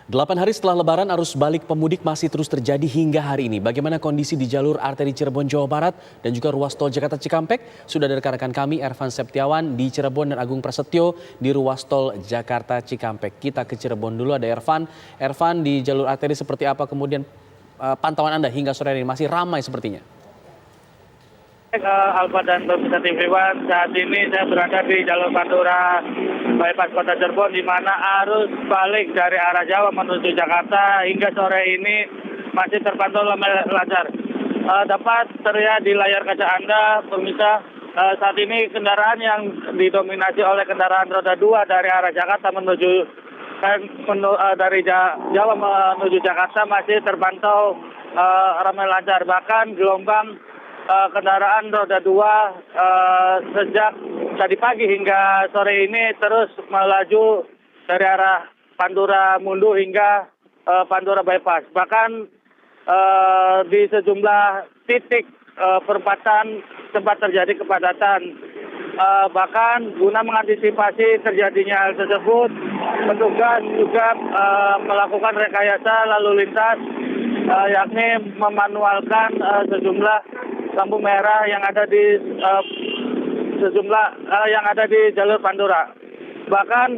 8 hari setelah Lebaran, arus balik pemudik masih terus terjadi hingga hari ini. Bagaimana kondisi di jalur arteri Cirebon, Jawa Barat dan juga ruas tol Jakarta Cikampek? Sudah ada rekan kami Ervan Septiawan di Cirebon dan Agung Prasetyo di ruas tol Jakarta Cikampek. Kita ke Cirebon dulu, ada Ervan. Ervan, di jalur arteri seperti apa kemudian pantauan Anda hingga sore ini? Masih ramai sepertinya. Alfa dan pemirsa TV One, saat ini saya berada di jalur Pantura bypass Kota Cirebon, di mana arus balik dari arah Jawa menuju Jakarta hingga sore ini masih terpantau lancar. Dapat terlihat di layar kaca Anda, pemirsa, saat ini kendaraan yang didominasi oleh kendaraan roda 2 dari arah Jakarta dari Jawa menuju Jakarta masih terpantau ramai lancar. Bahkan gelombang kendaraan roda 2 sejak tadi pagi hingga sore ini terus melaju dari arah Pantura Mundu hingga Pantura bypass. Bahkan di sejumlah titik perempatan sempat terjadi kepadatan. Bahkan guna mengantisipasi terjadinya hal tersebut, petugas juga melakukan rekayasa lalu lintas, yakni memanualkan sejumlah lampu merah yang ada di yang ada di jalur Pantura. Bahkan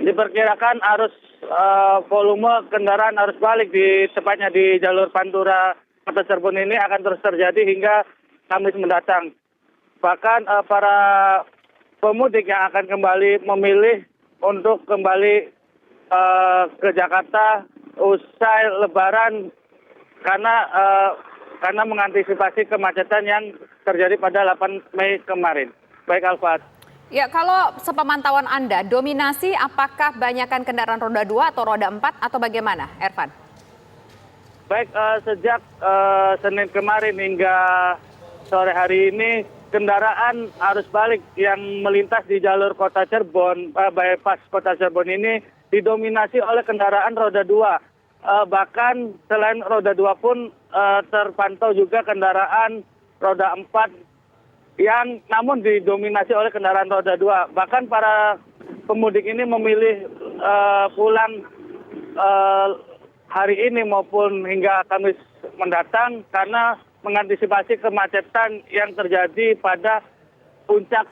diperkirakan arus volume kendaraan arus balik tepatnya di jalur Pantura Kota Cirebon ini akan terus terjadi hingga Kamis mendatang. Bahkan para pemudik yang akan kembali memilih untuk kembali ke Jakarta usai Lebaran karena mengantisipasi kemacetan yang terjadi pada 8 Mei kemarin. Baik, Alfat. Ya, kalau sepemantauan Anda, dominasi apakah banyakkan kendaraan roda 2 atau roda 4 atau bagaimana, Ervan? Baik, sejak Senin kemarin hingga sore hari ini, kendaraan arus balik yang melintas di jalur Kota Cirebon, bypass Kota Cirebon ini didominasi oleh kendaraan roda 2. Bahkan selain roda 2 pun terpantau juga kendaraan roda 4 yang namun didominasi oleh kendaraan roda 2. Bahkan para pemudik ini memilih pulang hari ini maupun hingga Kamis mendatang karena mengantisipasi kemacetan yang terjadi pada puncak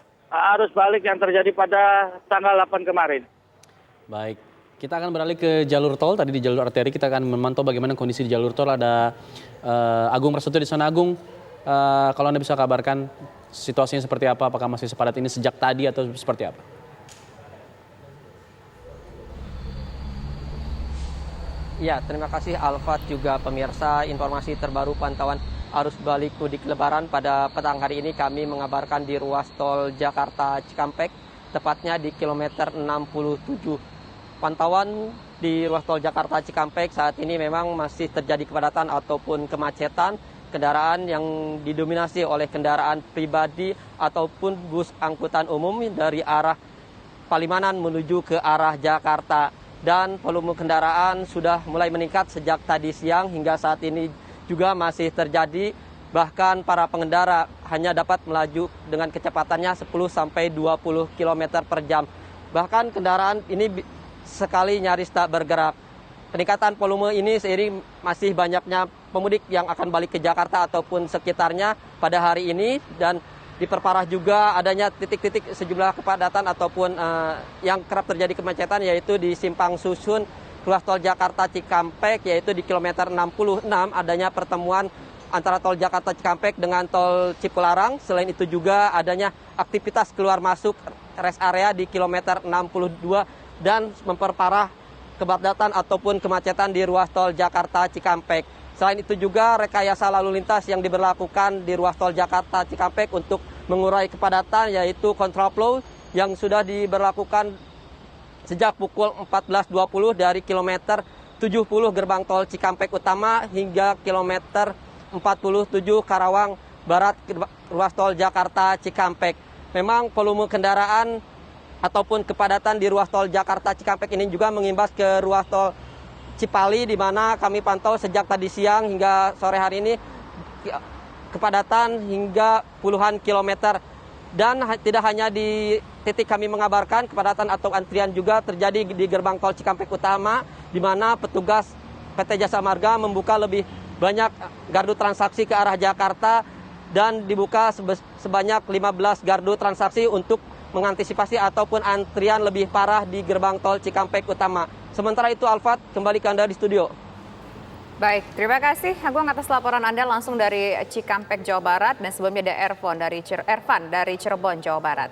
arus balik yang terjadi pada tanggal 8 kemarin. Baik. Kita akan beralih ke jalur tol. Tadi di jalur arteri kita akan memantau bagaimana kondisi di jalur tol. Ada Agung Prasetyo di sana. Agung, kalau Anda bisa kabarkan situasinya seperti apa? Apakah masih sepadat ini sejak tadi atau seperti apa? Ya, terima kasih Alfat juga pemirsa. Informasi terbaru pantauan arus balik mudik Lebaran pada petang hari ini kami mengabarkan di ruas tol Jakarta Cikampek, tepatnya di kilometer 67. Pantauan di ruas tol Jakarta Cikampek saat ini memang masih terjadi kepadatan ataupun kemacetan kendaraan yang didominasi oleh kendaraan pribadi ataupun bus angkutan umum dari arah Palimanan menuju ke arah Jakarta. Dan volume kendaraan sudah mulai meningkat sejak tadi siang hingga saat ini juga masih terjadi. Bahkan para pengendara hanya dapat melaju dengan kecepatannya 10-20 km per jam. Bahkan kendaraan ini sekali nyaris tak bergerak. Peningkatan volume ini seiring masih banyaknya pemudik yang akan balik ke Jakarta ataupun sekitarnya pada hari ini, dan diperparah juga adanya titik-titik sejumlah kepadatan ataupun yang kerap terjadi kemacetan, yaitu di Simpang Susun ruas tol Jakarta Cikampek, yaitu di kilometer 66 adanya pertemuan antara tol Jakarta Cikampek dengan tol Cipularang. Selain itu juga adanya aktivitas keluar masuk rest area di kilometer 62 dan memperparah kepadatan ataupun kemacetan di ruas tol Jakarta Cikampek. Selain itu juga rekayasa lalu lintas yang diberlakukan di ruas tol Jakarta Cikampek untuk mengurai kepadatan, yaitu kontraflow yang sudah diberlakukan sejak pukul 14.20 dari kilometer 70 gerbang tol Cikampek Utama hingga kilometer 47 Karawang Barat ruas tol Jakarta Cikampek. Memang volume kendaraan ataupun kepadatan di ruas tol Jakarta Cikampek ini juga mengimbas ke ruas tol Cipali, di mana kami pantau sejak tadi siang hingga sore hari ini kepadatan hingga puluhan kilometer. Dan tidak hanya di titik kami mengabarkan kepadatan atau antrian juga terjadi di gerbang tol Cikampek Utama, di mana petugas PT Jasa Marga membuka lebih banyak gardu transaksi ke arah Jakarta dan dibuka sebanyak 15 gardu transaksi untuk mengantisipasi ataupun antrian lebih parah di gerbang tol Cikampek Utama. Sementara itu, Alfat, kembali ke Anda di studio. Baik, terima kasih Agung atas laporan Anda langsung dari Cikampek, Jawa Barat, dan sebelumnya ada Ervan dari Cirebon, Jawa Barat.